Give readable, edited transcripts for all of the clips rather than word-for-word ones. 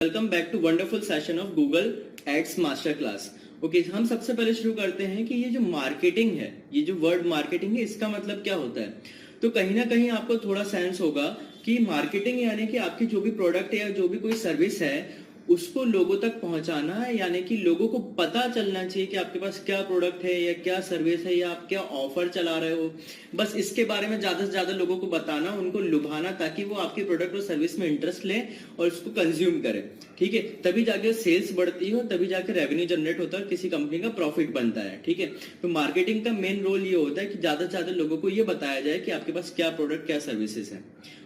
Welcome back to wonderful session of Google ads master class. Okay, हम सबसे पहले शुरू करते हैं कि ये जो मार्केटिंग है, ये जो वर्ड मार्केटिंग है, इसका मतलब क्या होता है। तो कहीं ना कहीं आपको थोड़ा सेंस होगा कि मार्केटिंग यानी कि आपकी जो भी प्रोडक्ट है या जो भी कोई सर्विस है उसको लोगों तक पहुंचाना है, यानी कि लोगों को पता चलना चाहिए कि आपके पास क्या प्रोडक्ट है या क्या सर्विस है या आप क्या ऑफर चला रहे हो। बस इसके बारे में ज्यादा से ज्यादा लोगों को बताना, उनको लुभाना, ताकि वो आपके प्रोडक्ट और सर्विस में इंटरेस्ट लें और उसको कंज्यूम करें। ठीक है, तभी जाके सेल्स बढ़ती है, तभी जाके रेवेन्यू जनरेट होता है और किसी कंपनी का प्रॉफिट बनता है। ठीक है, तो मार्केटिंग का मेन रोल ये होता है कि ज्यादा से ज्यादा लोगों को ये बताया जाए कि आपके पास क्या प्रोडक्ट क्या सर्विसेज है।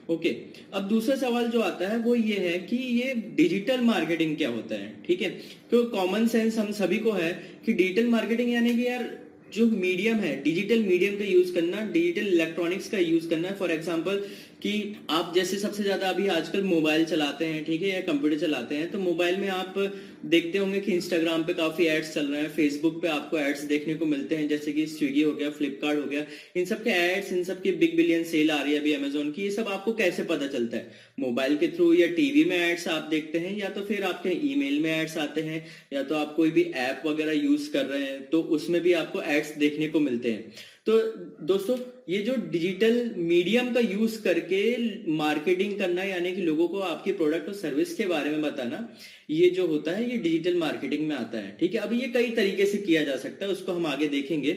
ओके, अब दूसरा सवाल जो आता है वो ये है कि ये डिजिटल मार्केटिंग क्या होता है। ठीक है, तो कॉमन सेंस हम सभी को है कि डिजिटल मार्केटिंग यानी कि यार जो मीडियम है, डिजिटल मीडियम का यूज करना, डिजिटल इलेक्ट्रॉनिक्स का यूज करना है। फॉर एग्जांपल कि आप जैसे सबसे ज्यादा अभी आजकल मोबाइल चलाते हैं, ठीक है, या कंप्यूटर चलाते हैं, तो मोबाइल में आप देखते होंगे कि इंस्टाग्राम पे काफी एड्स चल रहे हैं, फेसबुक पे आपको एड्स देखने को मिलते हैं, जैसे कि स्विगी हो गया, फ्लिपकार्ट हो गया, इन सब के एड्स, इन सब की बिग बिलियन सेल आ रही है अभी अमेजोन की। ये सब आपको कैसे पता चलता है? मोबाइल के थ्रू, या टीवी में एड्स आप देखते हैं, या तो फिर आपके ईमेल में एड्स आते हैं, या तो आप कोई भी ऐप वगैरह यूज कर रहे हैं तो उसमें भी आपको एड्स देखने को मिलते हैं। तो दोस्तों, ये जो डिजिटल मीडियम का यूज करके मार्केटिंग करना, यानी कि लोगों को आपकी प्रोडक्ट और सर्विस के बारे में बताना, ये जो होता है ये डिजिटल मार्केटिंग में आता है। ठीक है, अब ये कई तरीके से किया जा सकता है, उसको हम आगे देखेंगे।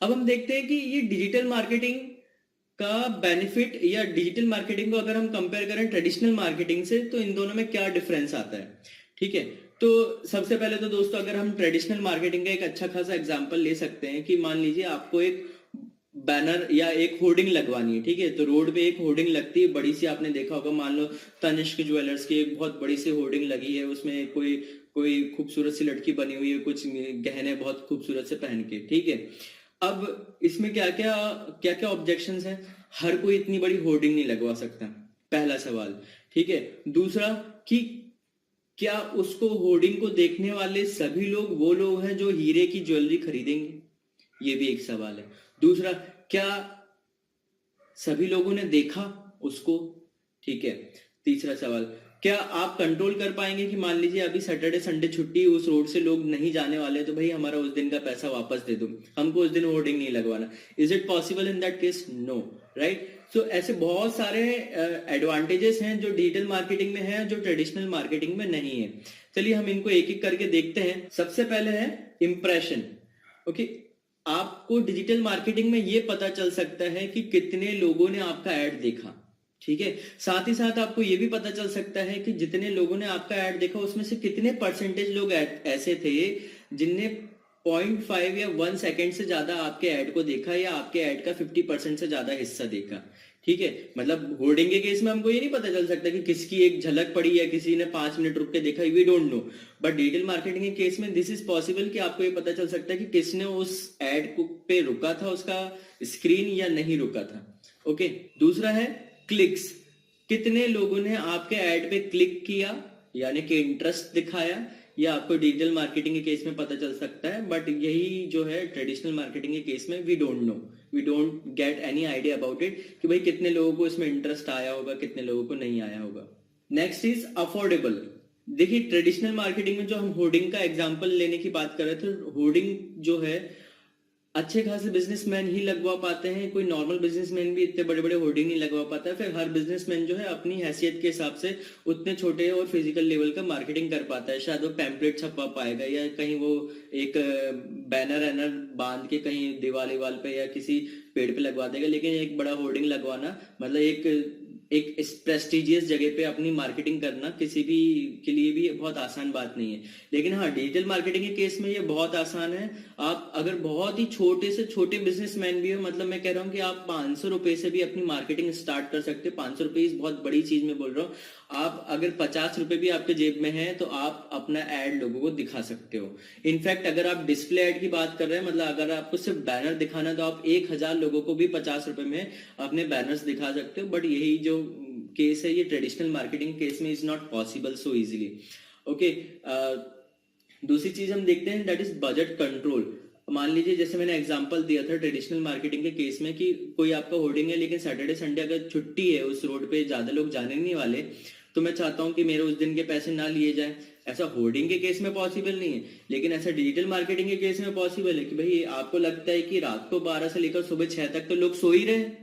अब हम देखते हैं कि ये डिजिटल मार्केटिंग का बेनिफिट या डिजिटल मार्केटिंग को अगर हम कंपेयर करें ट्रेडिशनल मार्केटिंग से, तो इन दोनों में क्या डिफरेंस आता है। ठीक है, तो सबसे पहले तो दोस्तों, अगर हम ट्रेडिशनल मार्केटिंग का एक अच्छा खासा एग्जांपल ले सकते हैं कि मान लीजिए आपको एक बैनर या एक होर्डिंग लगवानी है। ठीक है, तो रोड पे एक होर्डिंग लगती है बड़ी सी, आपने देखा होगा, मान लो तनिष्क ज्वेलर्स की एक बहुत बड़ी सी होर्डिंग लगी है, उसमें कोई कोई खूबसूरत सी लड़की बनी हुई है, कुछ गहने बहुत खूबसूरत से पहन के। ठीक है, अब इसमें क्या क्या क्या क्या ऑब्जेक्शंस हैं? हर कोई इतनी बड़ी होर्डिंग नहीं लगवा सकता, पहला सवाल। ठीक है, दूसरा कि क्या उसको होर्डिंग को देखने वाले सभी लोग वो लोग हैं जो हीरे की ज्वेलरी खरीदेंगे? ये भी एक सवाल है। दूसरा, क्या सभी लोगों ने देखा उसको? ठीक है, तीसरा सवाल, क्या आप कंट्रोल कर पाएंगे कि मान लीजिए अभी सैटरडे संडे छुट्टी, उस रोड से लोग नहीं जाने वाले, तो भाई हमारा उस दिन का पैसा वापस दे दो, हमको उस दिन होर्डिंग नहीं लगवाना। Is it possible in that case? No, right. तो ऐसे बहुत सारे एडवांटेजेस हैं जो डिजिटल मार्केटिंग में है, जो ट्रेडिशनल मार्केटिंग में नहीं है। चलिए हम इनको एक एक करके देखते हैं। सबसे पहले है इंप्रेशन। ओके, आपको डिजिटल मार्केटिंग में ये पता चल सकता है कि कितने लोगों ने आपका ऐड देखा। ठीक है, साथ ही साथ आपको ये भी पता चल सकता है कि जितने लोगों ने आपका ऐड देखा उसमें से कितने परसेंटेज लोग ऐसे थे जिनने 0.5 या 1 सेकेंड से ज्यादा आपके ऐड को देखा, या आपके ऐड का 50% से ज्यादा हिस्सा देखा। ठीक है, मतलब होर्डिंग के केस में हमको ये नहीं पता चल सकता कि किसकी एक झलक पड़ी या किसी ने 5 मिनट रुक के देखा, we don't know. But digital marketing के केस में दिस इज पॉसिबल कि आपको ये पता चल सकता है कि किसने उस एड पे रुका था, उसका स्क्रीन, या नहीं रुका था। ओके, दूसरा है क्लिक्स। कितने लोगों ने आपके ऐड पे क्लिक किया, यानी कि इंटरेस्ट दिखाया, या आपको डिजिटल मार्केटिंग के केस में पता चल सकता है। बट यही जो है ट्रेडिशनल मार्केटिंग के केस में we don't know, we don't get any idea about it कि भाई कितने लोगों को इसमें इंटरेस्ट आया होगा, कितने लोगों को नहीं आया होगा। Next is affordable. देखिए, ट्रेडिशनल मार्केटिंग में जो हम होर्डिंग का एग्जांपल लेने की बात कर रहे थे, होर्डिंग जो है अच्छे खासे बिजनेसमैन ही लगवा पाते हैं, कोई नॉर्मल बिजनेसमैन भी इतने बड़े बड़े होर्डिंग नहीं लगवा पाता है। फिर हर बिजनेसमैन जो है अपनी हैसियत के हिसाब से उतने छोटे और फिजिकल लेवल का मार्केटिंग कर पाता है। शायद वो पैम्पलेट छपवा पाएगा, या कहीं वो एक बैनर एनर बांध के कहीं दीवार वाल पे या किसी पेड़ पे लगवा देगा। लेकिन एक बड़ा होर्डिंग लगवाना, मतलब एक इस प्रेस्टिजियस जगह पे अपनी मार्केटिंग करना किसी भी के लिए भी बहुत आसान बात नहीं है। लेकिन हाँ, डिजिटल मार्केटिंग के केस में ये बहुत आसान है। आप अगर बहुत ही छोटे से छोटे बिजनेसमैन भी हो, मतलब मैं कह रहा हूँ कि आप 500 रुपए से भी अपनी मार्केटिंग स्टार्ट कर सकते हो। 500 रुपए इस बहुत बड़ी चीज में बोल रहा हूँ। आप अगर 50 रुपए भी आपके जेब में है तो आप अपना एड लोगों को दिखा सकते हो। इनफैक्ट अगर आप डिस्प्ले एड की बात कर रहे हैं, मतलब अगर आपको सिर्फ बैनर दिखाना, तो आप 1000 लोगों को भी 50 रुपए में अपने बैनर्स दिखा सकते हो। बट यही जो केस है, ये ट्रेडिशनल मार्केटिंग केस में is not possible so easily. Okay, दूसरी चीज हम देखते हैं, दैट इज बजट कंट्रोल। मान लीजिए जैसे मैंने एग्जांपल दिया था ट्रेडिशनल मार्केटिंग के केस में कि कोई आपका होर्डिंग है, लेकिन सैटरडे संडे अगर छुट्टी है, उस रोड पे ज्यादा लोग जाने नहीं वाले, तो मैं चाहता हूं कि मेरे उस दिन के पैसे ना लिए जाए। ऐसा होर्डिंग के केस में पॉसिबल नहीं है, लेकिन ऐसा डिजिटल मार्केटिंग के केस में पॉसिबल है कि भाई आपको लगता है कि रात को 12 से लेकर सुबह 6 तक तो लोग सो ही रहे हैं,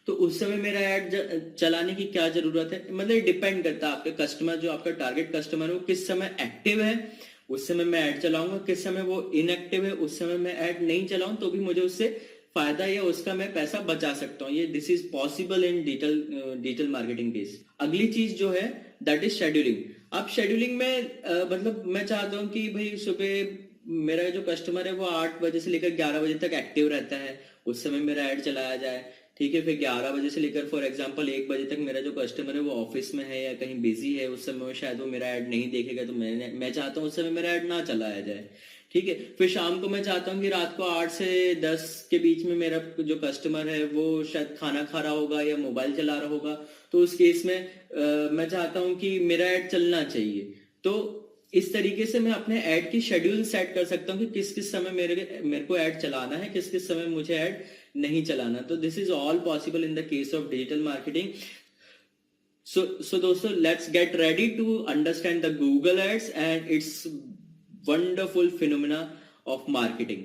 तो उस समय मेरा ऐड चलाने की क्या जरूरत है। मतलब डिपेंड करता है आपके कस्टमर, जो आपका टारगेट कस्टमर है वो किस समय एक्टिव है, उस समय मैं ऐड चलाऊंगा। किस समय वो इनएक्टिव है, उस समय मैं ऐड नहीं चलाऊं तो भी मुझे उससे फायदा या उसका मैं पैसा बचा सकता हूँ। ये this is possible in digital marketing case. अगली चीज जो है दैट इज शेड्यूलिंग। अब शेड्यूलिंग में मतलब मैं चाहता हूँ कि भाई सुबह मेरा जो कस्टमर है वो 8 बजे से लेकर 11 बजे तक एक्टिव रहता है, उस समय मेरा ऐड चलाया जाए। ठीक है, फिर 11 बजे से लेकर फॉर एग्जांपल 1 बजे तक मेरा जो कस्टमर है वो ऑफिस में है या कहीं बिजी है, उस समय शायद वो मेरा ऐड नहीं देखेगा, तो मैं चाहता हूँ उस समय मेरा ऐड ना चलाया जाए। ठीक है, फिर शाम को मैं चाहता हूँ कि रात को 8 से 10 के बीच में मेरा जो कस्टमर है वो शायद खाना खा रहा होगा या मोबाइल चला रहा होगा, तो उस केस में मैं चाहता हूँ कि मेरा ऐड चलना चाहिए। तो इस तरीके से मैं अपने ऐड की शेड्यूल सेट कर सकता हूँ कि किस किस समय मेरे को ऐड चलाना है, किस किस समय मुझे ऐड नहीं चलाना। तो this is all possible in the case of digital marketing. So दोस्तों, let's get ready to understand the Google Ads and its wonderful phenomena of marketing.